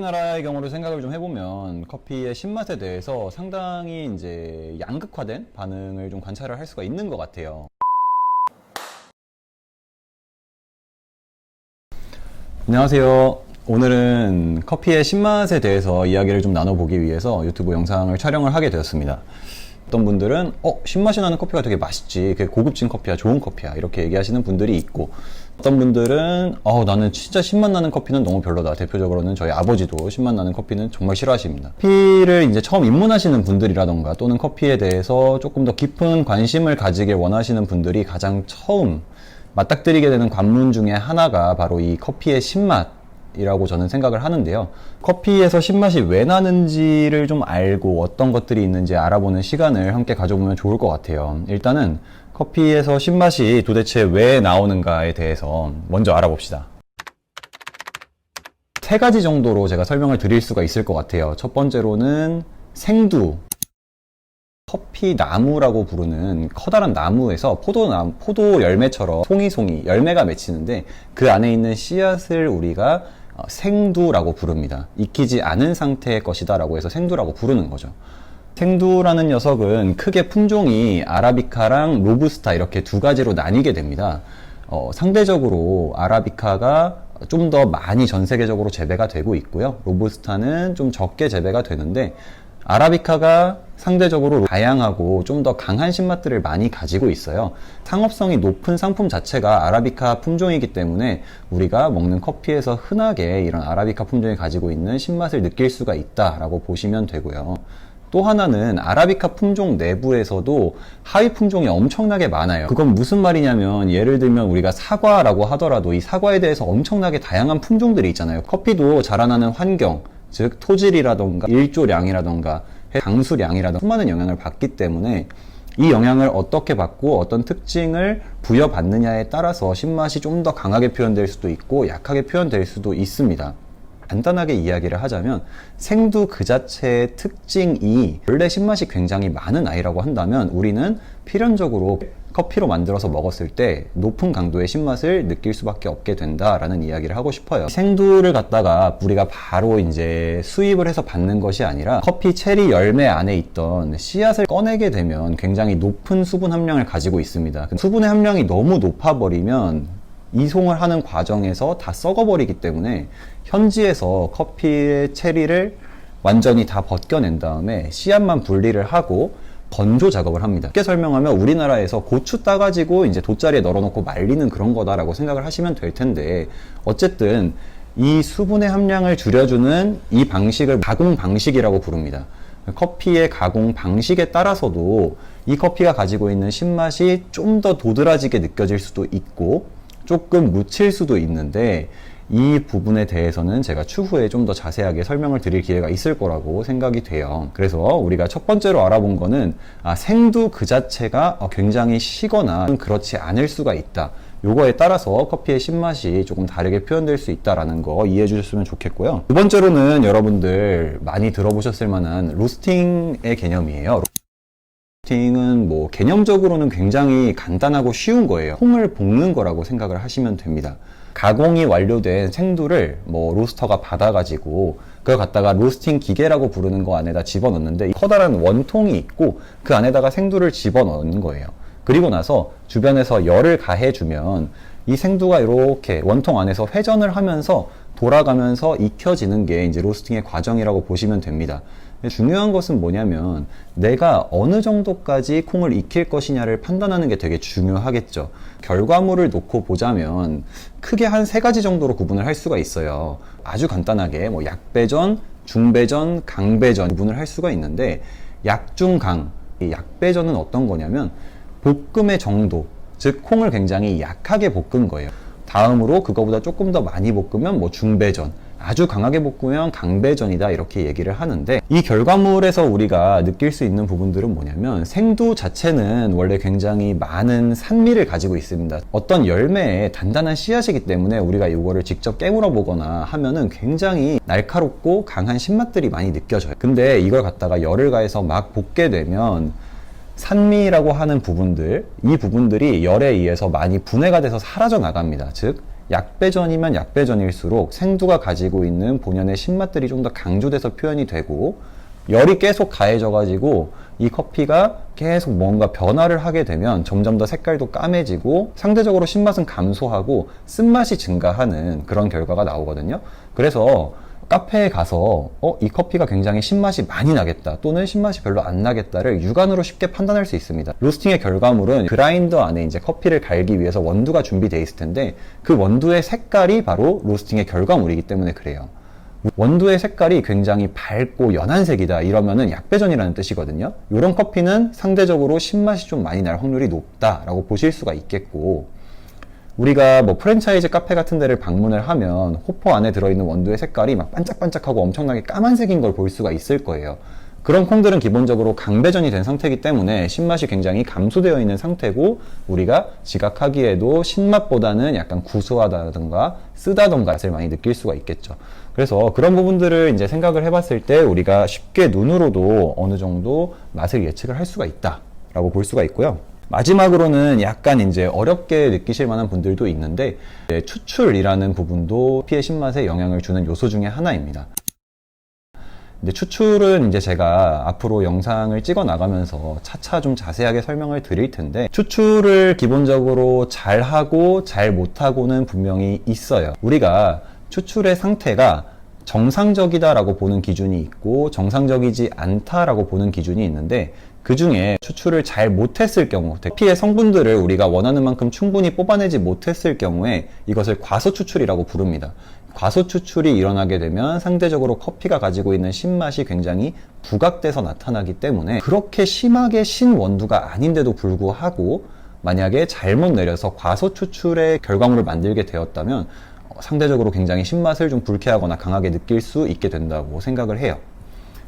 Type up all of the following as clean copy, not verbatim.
우리나라의 경우로 생각을 좀 해보면 커피의 신맛에 대해서 상당히 이제 양극화된 반응을 좀 관찰을 할 수가 있는 것 같아요. 안녕하세요. 오늘은 커피의 신맛에 대해서 이야기를 좀 나눠보기 위해서 유튜브 영상을 촬영을 하게 되었습니다. 어떤 분들은 신맛이 나는 커피가 되게 맛있지, 그게 고급진 커피야, 좋은 커피야, 이렇게 얘기하시는 분들이 있고, 어떤 분들은 나는 진짜 신맛 나는 커피는 너무 별로다. 대표적으로는 저희 아버지도 신맛 나는 커피는 정말 싫어하십니다. 커피를 이제 처음 입문하시는 분들이라던가 또는 커피에 대해서 조금 더 깊은 관심을 가지길 원하시는 분들이 가장 처음 맞닥뜨리게 되는 관문 중에 하나가 바로 이 커피의 신맛이라고 저는 생각을 하는데요. 커피에서 신맛이 왜 나는지를 좀 알고 어떤 것들이 있는지 알아보는 시간을 함께 가져보면 좋을 것 같아요. 일단은 커피에서 신맛이 도대체 왜 나오는가에 대해서 먼저 알아봅시다. 세 가지 정도로 제가 설명을 드릴 수가 있을 것 같아요. 첫 번째로는 생두, 커피 나무라고 부르는 커다란 나무에서 포도 열매처럼 송이 열매가 맺히는데 그 안에 있는 씨앗을 우리가 생두라고 부릅니다. 익히지 않은 상태의 것이다 라고 해서 생두라고 부르는 거죠. 생두라는 녀석은 크게 품종이 아라비카랑 로부스타 이렇게 두 가지로 나뉘게 됩니다. 상대적으로 아라비카가 좀 더 많이 전 세계적으로 재배가 되고 있고요. 로부스타는 좀 적게 재배가 되는데 아라비카가 상대적으로 다양하고 좀 더 강한 신맛들을 많이 가지고 있어요. 상업성이 높은 상품 자체가 아라비카 품종이기 때문에 우리가 먹는 커피에서 흔하게 이런 아라비카 품종이 가지고 있는 신맛을 느낄 수가 있다라고 보시면 되고요. 또 하나는 아라비카 품종 내부에서도 하위 품종이 엄청나게 많아요. 그건 무슨 말이냐면 예를 들면 우리가 사과라고 하더라도 이 사과에 대해서 엄청나게 다양한 품종들이 있잖아요. 커피도 자라나는 환경, 즉 토질이라던가 일조량이라던가 강수량이라던가 수많은 영향을 받기 때문에 이 영향을 어떻게 받고 어떤 특징을 부여받느냐에 따라서 신맛이 좀 더 강하게 표현될 수도 있고 약하게 표현될 수도 있습니다. 간단하게 이야기를 하자면 생두 그 자체의 특징이 원래 신맛이 굉장히 많은 아이라고 한다면 우리는 필연적으로 커피로 만들어서 먹었을 때 높은 강도의 신맛을 느낄 수밖에 없게 된다라는 이야기를 하고 싶어요. 생두를 갖다가 우리가 바로 이제 수입을 해서 받는 것이 아니라 커피 체리 열매 안에 있던 씨앗을 꺼내게 되면 굉장히 높은 수분 함량을 가지고 있습니다. 수분의 함량이 너무 높아버리면 이송을 하는 과정에서 다 썩어버리기 때문에 현지에서 커피의 체리를 완전히 다 벗겨낸 다음에 씨앗만 분리를 하고 건조 작업을 합니다. 쉽게 설명하면 우리나라에서 고추 따가지고 이제 돗자리에 널어놓고 말리는 그런 거다라고 생각을 하시면 될 텐데 어쨌든 이 수분의 함량을 줄여주는 이 방식을 가공 방식이라고 부릅니다. 커피의 가공 방식에 따라서도 이 커피가 가지고 있는 신맛이 좀 더 도드라지게 느껴질 수도 있고 조금 묻힐 수도 있는데 이 부분에 대해서는 제가 추후에 좀 더 자세하게 설명을 드릴 기회가 있을 거라고 생각이 돼요. 그래서 우리가 첫 번째로 알아본 거는 생두 그 자체가 굉장히 시거나 그렇지 않을 수가 있다. 요거에 따라서 커피의 신맛이 조금 다르게 표현될 수 있다는 거 이해해 주셨으면 좋겠고요. 두 번째로는 여러분들 많이 들어보셨을 만한 로스팅의 개념이에요. 로스팅은 개념적으로는 굉장히 간단하고 쉬운 거예요. 콩을 볶는 거라고 생각을 하시면 됩니다. 가공이 완료된 생두를 로스터가 받아가지고 그걸 갖다가 로스팅 기계라고 부르는 거 안에다 집어넣는데 커다란 원통이 있고 그 안에다가 생두를 집어넣는 거예요. 그리고 나서 주변에서 열을 가해주면 이 생두가 이렇게 원통 안에서 회전을 하면서 돌아가면서 익혀지는 게 이제 로스팅의 과정이라고 보시면 됩니다. 중요한 것은 뭐냐면 내가 어느 정도까지 콩을 익힐 것이냐를 판단하는 게 되게 중요하겠죠. 결과물을 놓고 보자면 크게 한 세 가지 정도로 구분을 할 수가 있어요. 아주 간단하게 약배전, 중배전, 강배전 구분을 할 수가 있는데 약중강, 이 약배전은 어떤 거냐면 볶음의 정도, 즉 콩을 굉장히 약하게 볶은 거예요. 다음으로 그거보다 조금 더 많이 볶으면 중배전, 아주 강하게 볶으면 강배전이다 이렇게 얘기를 하는데 이 결과물에서 우리가 느낄 수 있는 부분들은 뭐냐면 생두 자체는 원래 굉장히 많은 산미를 가지고 있습니다. 어떤 열매에 단단한 씨앗이기 때문에 우리가 이거를 직접 깨물어 보거나 하면은 굉장히 날카롭고 강한 신맛들이 많이 느껴져요. 근데 이걸 갖다가 열을 가해서 막 볶게 되면 산미라고 하는 부분들, 이 부분들이 열에 의해서 많이 분해가 돼서 사라져 나갑니다. 즉 약배전이면 약배전일수록 생두가 가지고 있는 본연의 신맛들이 좀 더 강조돼서 표현이 되고, 열이 계속 가해져가지고 이 커피가 계속 뭔가 변화를 하게 되면 점점 더 색깔도 까매지고 상대적으로 신맛은 감소하고 쓴맛이 증가하는 그런 결과가 나오거든요. 그래서 카페에 가서 이 커피가 굉장히 신맛이 많이 나겠다 또는 신맛이 별로 안 나겠다를 육안으로 쉽게 판단할 수 있습니다. 로스팅의 결과물은 그라인더 안에 이제 커피를 갈기 위해서 원두가 준비되어 있을 텐데, 그 원두의 색깔이 바로 로스팅의 결과물이기 때문에 그래요. 원두의 색깔이 굉장히 밝고 연한 색이다 이러면은 약배전이라는 뜻이거든요. 이런 커피는 상대적으로 신맛이 좀 많이 날 확률이 높다라고 보실 수가 있겠고, 우리가 뭐 프랜차이즈 카페 같은 데를 방문을 하면 호퍼 안에 들어있는 원두의 색깔이 막 반짝반짝하고 엄청나게 까만색인 걸 볼 수가 있을 거예요. 그런 콩들은 기본적으로 강배전이 된 상태이기 때문에 신맛이 굉장히 감소되어 있는 상태고, 우리가 지각하기에도 신맛보다는 약간 구수하다든가 쓰다던가 맛을 많이 느낄 수가 있겠죠. 그래서 그런 부분들을 이제 생각을 해봤을 때 우리가 쉽게 눈으로도 어느 정도 맛을 예측을 할 수가 있다라고 볼 수가 있고요. 마지막으로는 약간 이제 어렵게 느끼실 만한 분들도 있는데, 추출이라는 부분도 커피의 신맛에 영향을 주는 요소 중에 하나입니다. 근데 추출은 이제 제가 앞으로 영상을 찍어 나가면서 차차 좀 자세하게 설명을 드릴 텐데, 추출을 기본적으로 잘하고 잘 못하고는 분명히 있어요. 우리가 추출의 상태가 정상적이다라고 보는 기준이 있고 정상적이지 않다라고 보는 기준이 있는데, 그 중에 추출을 잘 못했을 경우, 커피의 성분들을 우리가 원하는 만큼 충분히 뽑아내지 못했을 경우에 이것을 과소추출이라고 부릅니다. 과소추출이 일어나게 되면 상대적으로 커피가 가지고 있는 신맛이 굉장히 부각돼서 나타나기 때문에, 그렇게 심하게 신 원두가 아닌데도 불구하고 만약에 잘못 내려서 과소추출의 결과물을 만들게 되었다면 상대적으로 굉장히 신맛을 좀 불쾌하거나 강하게 느낄 수 있게 된다고 생각을 해요.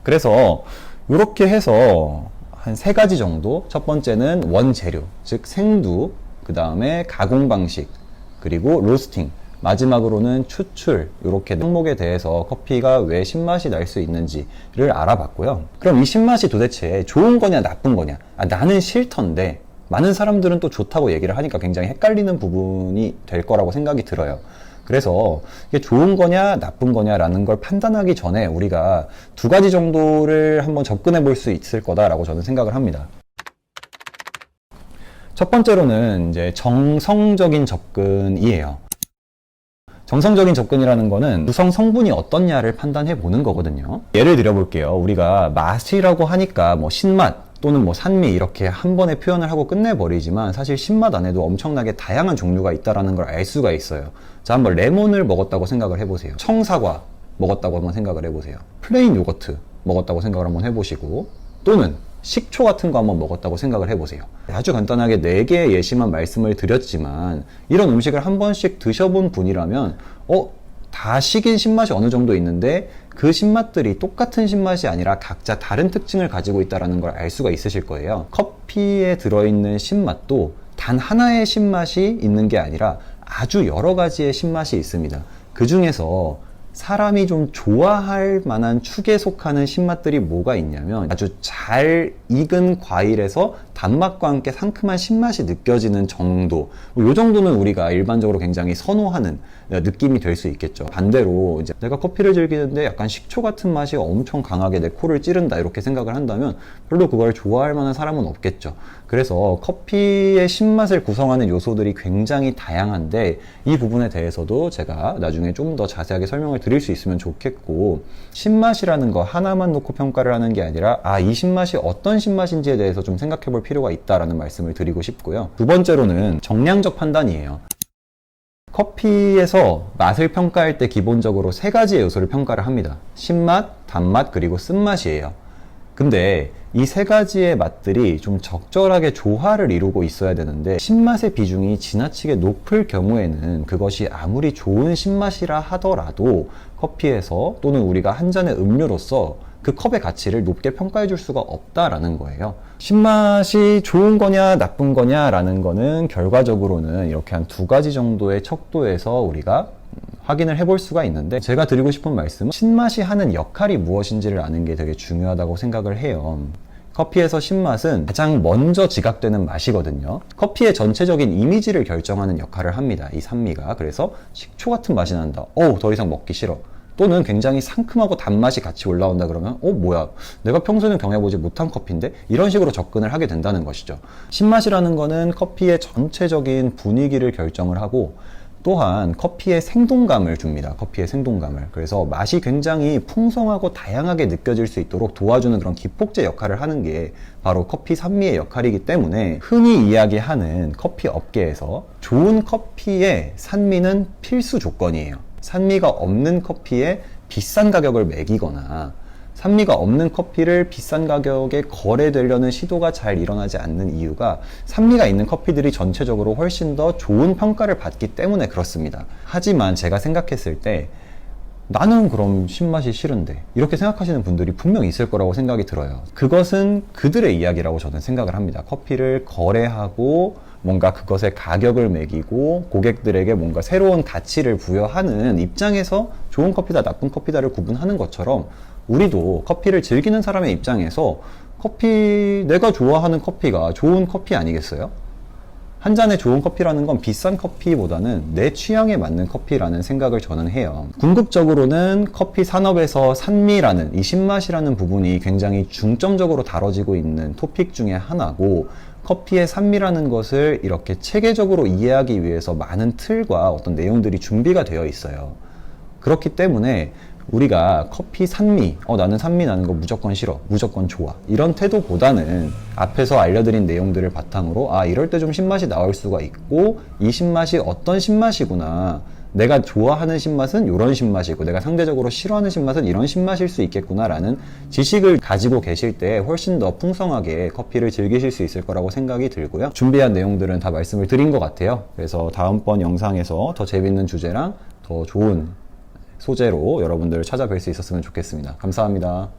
그래서 이렇게 해서 한 3가지 정도, 첫 번째는 원재료, 즉 생두, 그 다음에 가공 방식, 그리고 로스팅, 마지막으로는 추출, 이렇게 항목에 대해서 커피가 왜 신맛이 날 수 있는지를 알아봤고요. 그럼 이 신맛이 도대체 좋은 거냐 나쁜 거냐? 나는 싫던데 많은 사람들은 또 좋다고 얘기를 하니까 굉장히 헷갈리는 부분이 될 거라고 생각이 들어요. 그래서 이게 좋은 거냐 나쁜 거냐라는 걸 판단하기 전에 우리가 2가지 정도를 한번 접근해 볼 수 있을 거다라고 저는 생각을 합니다. 첫 번째로는 이제 정성적인 접근이에요. 정성적인 접근이라는 거는 구성 성분이 어떻냐를 판단해 보는 거거든요. 예를 들어 볼게요. 우리가 맛이라고 하니까 뭐 신맛 또는 뭐 산미 이렇게 한 번에 표현을 하고 끝내버리지만, 사실 신맛 안에도 엄청나게 다양한 종류가 있다는 걸 알 수가 있어요. 자, 한번 레몬을 먹었다고 생각을 해보세요. 청사과 먹었다고 한번 생각을 해보세요. 플레인 요거트 먹었다고 생각을 한번 해보시고, 또는 식초 같은 거 한번 먹었다고 생각을 해보세요. 아주 간단하게 4개의 예시만 말씀을 드렸지만, 이런 음식을 한 번씩 드셔본 분이라면 다 식인 신맛이 어느 정도 있는데 그 신맛들이 똑같은 신맛이 아니라 각자 다른 특징을 가지고 있다는 걸 알 수가 있으실 거예요. 커피에 들어있는 신맛도 단 하나의 신맛이 있는 게 아니라 아주 여러 가지의 신맛이 있습니다. 그 중에서 사람이 좀 좋아할 만한 축에 속하는 신맛들이 뭐가 있냐면, 아주 잘 익은 과일에서 단맛과 함께 상큼한 신맛이 느껴지는 정도, 이 정도는 우리가 일반적으로 굉장히 선호하는 느낌이 될 수 있겠죠. 반대로 이제 내가 커피를 즐기는데 약간 식초 같은 맛이 엄청 강하게 내 코를 찌른다 이렇게 생각을 한다면 별로 그걸 좋아할 만한 사람은 없겠죠. 그래서 커피의 신맛을 구성하는 요소들이 굉장히 다양한데, 이 부분에 대해서도 제가 나중에 좀 더 자세하게 설명을 드릴 수 있으면 좋겠고, 신맛이라는 거 하나만 놓고 평가를 하는 게 아니라 이 신맛이 어떤 신맛인지에 대해서 좀 생각해 볼 필요가 있다라는 말씀을 드리고 싶고요. 2번째로는 정량적 판단이에요. 커피에서 맛을 평가할 때 기본적으로 3가지의 요소를 평가를 합니다. 신맛, 단맛, 그리고 쓴맛이에요. 근데 이 3가지의 맛들이 좀 적절하게 조화를 이루고 있어야 되는데, 신맛의 비중이 지나치게 높을 경우에는 그것이 아무리 좋은 신맛이라 하더라도 커피에서 또는 우리가 한 잔의 음료로서 그 컵의 가치를 높게 평가해 줄 수가 없다라는 거예요. 신맛이 좋은 거냐 나쁜 거냐라는 거는 결과적으로는 이렇게 한 2가지 정도의 척도에서 우리가 확인을 해볼 수가 있는데, 제가 드리고 싶은 말씀은 신맛이 하는 역할이 무엇인지를 아는 게 되게 중요하다고 생각을 해요. 커피에서 신맛은 가장 먼저 지각되는 맛이거든요. 커피의 전체적인 이미지를 결정하는 역할을 합니다. 이 산미가. 그래서 식초 같은 맛이 난다. 더 이상 먹기 싫어. 또는 굉장히 상큼하고 단맛이 같이 올라온다 그러면 뭐야, 내가 평소에는 경험해보지 못한 커피인데? 이런 식으로 접근을 하게 된다는 것이죠. 신맛이라는 거는 커피의 전체적인 분위기를 결정을 하고 또한 커피의 생동감을 줍니다. 커피의 생동감을. 그래서 맛이 굉장히 풍성하고 다양하게 느껴질 수 있도록 도와주는 그런 기폭제 역할을 하는 게 바로 커피 산미의 역할이기 때문에 흔히 이야기하는 커피 업계에서 좋은 커피의 산미는 필수 조건이에요. 산미가 없는 커피에 비싼 가격을 매기거나 산미가 없는 커피를 비싼 가격에 거래되려는 시도가 잘 일어나지 않는 이유가 산미가 있는 커피들이 전체적으로 훨씬 더 좋은 평가를 받기 때문에 그렇습니다. 하지만 제가 생각했을 때 나는 그럼 신맛이 싫은데 이렇게 생각하시는 분들이 분명 있을 거라고 생각이 들어요. 그것은 그들의 이야기라고 저는 생각을 합니다. 커피를 거래하고 뭔가 그것에 가격을 매기고 고객들에게 뭔가 새로운 가치를 부여하는 입장에서 좋은 커피다 나쁜 커피다를 구분하는 것처럼 우리도 커피를 즐기는 사람의 입장에서 내가 좋아하는 커피가 좋은 커피 아니겠어요? 한 잔의 좋은 커피라는 건 비싼 커피보다는 내 취향에 맞는 커피라는 생각을 저는 해요. 궁극적으로는 커피 산업에서 산미라는 이 신맛이라는 부분이 굉장히 중점적으로 다뤄지고 있는 토픽 중에 하나고 커피의 산미라는 것을 이렇게 체계적으로 이해하기 위해서 많은 틀과 어떤 내용들이 준비가 되어 있어요. 그렇기 때문에 우리가 커피 산미, 나는 산미 나는 거 무조건 싫어, 무조건 좋아 이런 태도보다는 앞에서 알려드린 내용들을 바탕으로 이럴 때 좀 신맛이 나올 수가 있고 이 신맛이 어떤 신맛이구나, 내가 좋아하는 신맛은 이런 신맛이고 내가 상대적으로 싫어하는 신맛은 이런 신맛일 수 있겠구나 라는 지식을 가지고 계실 때 훨씬 더 풍성하게 커피를 즐기실 수 있을 거라고 생각이 들고요. 준비한 내용들은 다 말씀을 드린 것 같아요. 그래서 다음번 영상에서 더 재밌는 주제랑 더 좋은 소재로 여러분들 찾아뵐 수 있었으면 좋겠습니다. 감사합니다.